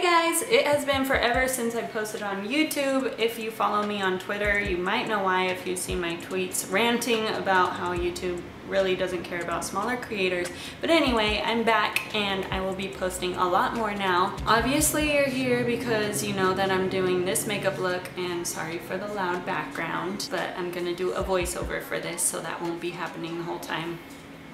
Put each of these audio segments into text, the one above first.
Hey guys, it has been forever since I posted on YouTube. If you follow me on Twitter, you might know why if you've seen my tweets ranting about how YouTube really doesn't care about smaller creators. But anyway, I'm back and I will be posting a lot more now. Obviously you're here because you know that I'm doing this makeup look, and sorry for the loud background, but I'm gonna do a voiceover for this so that won't be happening the whole time.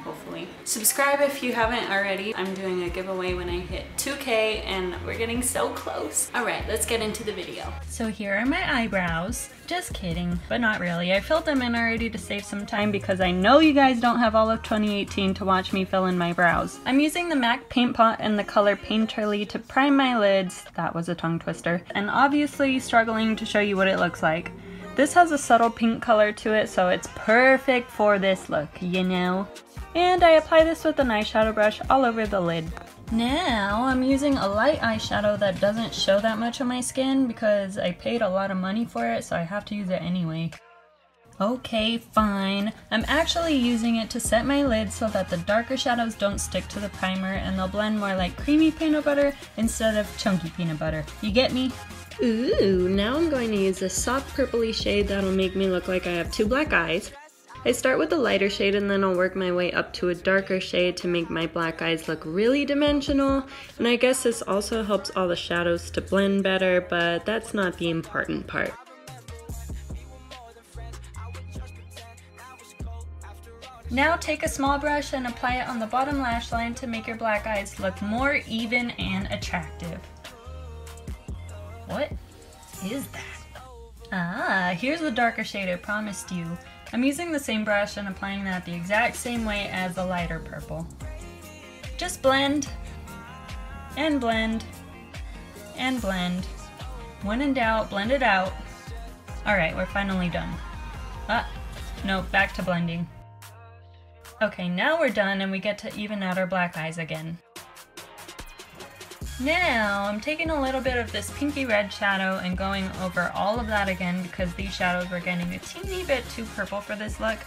Hopefully. Subscribe if you haven't already. I'm doing a giveaway when I hit 2K and we're getting so close. Alright, let's get into the video. So here are my eyebrows. Just kidding, but not really. I filled them in already to save some time because I know you guys don't have all of 2018 to watch me fill in my brows. I'm using the MAC paint pot in the color Painterly to prime my lids. That was a tongue twister. And obviously struggling to show you what it looks like. This has a subtle pink color to it, so it's perfect for this look, you know? And I apply this with an eyeshadow brush all over the lid. Now I'm using a light eyeshadow that doesn't show that much on my skin because I paid a lot of money for it, so I have to use it anyway. Okay, fine. I'm actually using it to set my lid so that the darker shadows don't stick to the primer and they'll blend more like creamy peanut butter instead of chunky peanut butter. You get me? Ooh, now I'm going to use a soft purpley shade that'll make me look like I have two black eyes. I start with the lighter shade and then I'll work my way up to a darker shade to make my black eyes look really dimensional. And I guess this also helps all the shadows to blend better, but that's not the important part. Now take a small brush and apply it on the bottom lash line to make your black eyes look more even and attractive. What is that? Ah, here's the darker shade I promised you. I'm using the same brush and applying that the exact same way as the lighter purple. Just blend, and blend, and blend. When in doubt, blend it out. Alright, we're finally done. No, back to blending. Okay, now we're done and we get to even out our black eyes again. Now, I'm taking a little bit of this pinky red shadow and going over all of that again because these shadows were getting a teeny bit too purple for this look.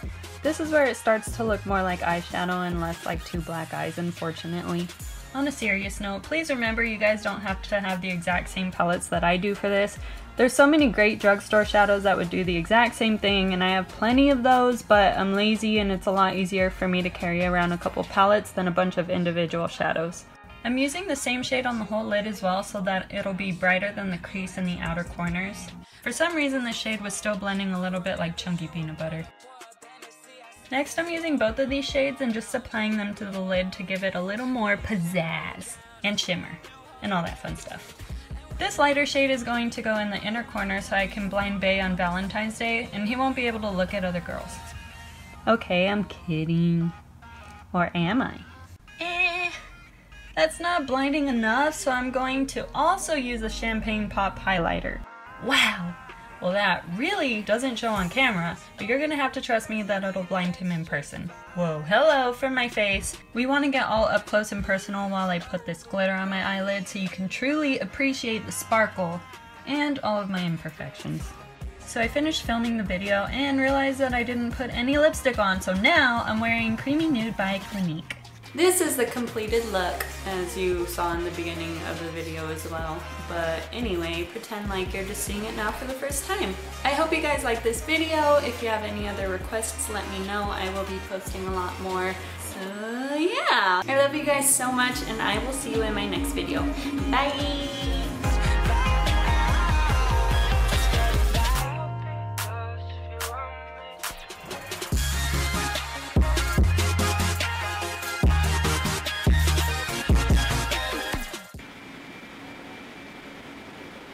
This is where it starts to look more like eyeshadow and less like two black eyes, unfortunately. On a serious note, please remember you guys don't have to have the exact same palettes that I do for this. There's so many great drugstore shadows that would do the exact same thing, and I have plenty of those, but I'm lazy and it's a lot easier for me to carry around a couple palettes than a bunch of individual shadows. I'm using the same shade on the whole lid as well so that it'll be brighter than the crease in the outer corners. For some reason the shade was still blending a little bit like chunky peanut butter. Next I'm using both of these shades and just applying them to the lid to give it a little more pizzazz and shimmer and all that fun stuff. This lighter shade is going to go in the inner corner so I can blind Bae on Valentine's Day and he won't be able to look at other girls. Okay, I'm kidding. Or am I? That's not blinding enough, so I'm going to also use a champagne pop highlighter. Wow! Well, that really doesn't show on camera, but you're gonna have to trust me that it'll blind him in person. Whoa, hello from my face. We want to get all up close and personal while I put this glitter on my eyelid so you can truly appreciate the sparkle and all of my imperfections. So I finished filming the video and realized that I didn't put any lipstick on, so now I'm wearing Creamy Nude by Clinique. This is the completed look, as you saw in the beginning of the video as well. But anyway, pretend like you're just seeing it now for the first time. I hope you guys like this video. If you have any other requests, let me know. I will be posting a lot more. So yeah, I love you guys so much and I will see you in my next video. Bye!